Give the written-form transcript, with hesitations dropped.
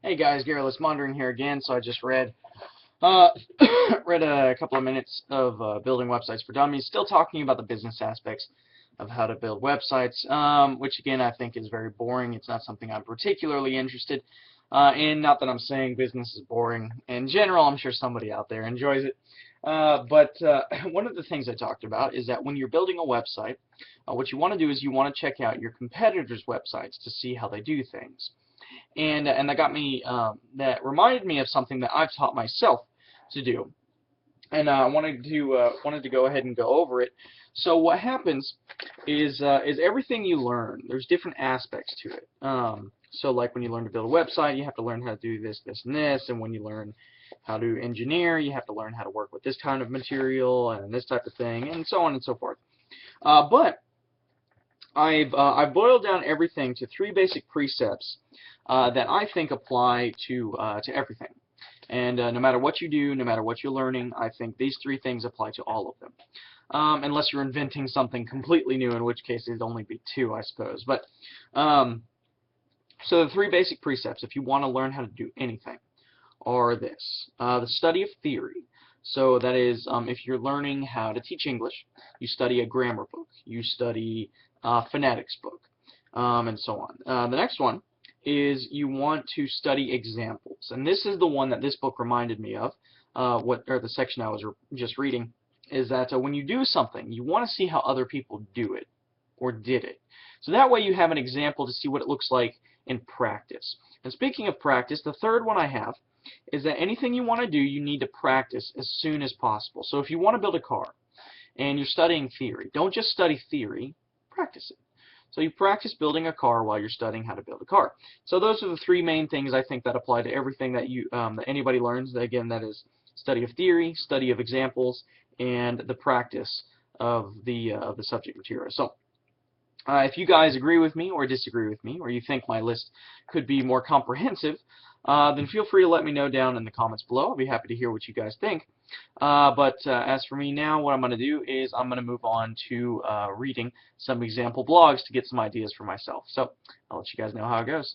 Hey guys, Garrulous Mondering here again. So I just read uh, read a couple of minutes of building websites for dummies, still talking about the business aspects of how to build websites, which again I think is very boring. It's not something I'm particularly interested in. Not that I'm saying business is boring in general. I'm sure somebody out there enjoys it. But one of the things I talked about is that when you're building a website, what you want to do is you want to check out your competitors' websites to see how they do things. And that reminded me of something that I've taught myself to do, and I wanted to go ahead and go over it. So what happens is everything you learn, there's different aspects to it. So like when you learn to build a website, you have to learn how to do this, this, and this, and when you learn how to engineer, you have to learn how to work with this kind of material and this type of thing, and so on and so forth. But I've boiled down everything to three basic precepts that I think apply to everything. And no matter what you do, no matter what you're learning, I think these three things apply to all of them. Unless you're inventing something completely new, in which case it'd only be two, I suppose. But so the three basic precepts, if you want to learn how to do anything, are this: the study of theory. So that is, if you're learning how to teach English, you study a grammar book, you study a phonetics book, and so on. The next one is you want to study examples, and this is the one that this book reminded me of. The section I was just reading is that when you do something, you want to see how other people do it or did it. So that way you have an example to see what it looks like in practice. And speaking of practice, the third one I have is that anything you want to do, you need to practice as soon as possible. So if you want to build a car and you're studying theory, don't just study theory, practice it. So you practice building a car while you're studying how to build a car. So those are the three main things I think that apply to everything that that anybody learns. Again, that is study of theory, study of examples, and the practice of the subject material. So if you guys agree with me or disagree with me, or you think my list could be more comprehensive, then feel free to let me know down in the comments below. I'll be happy to hear what you guys think. But as for me now, what I'm going to do is I'm going to move on to reading some example blogs to get some ideas for myself. So I'll let you guys know how it goes.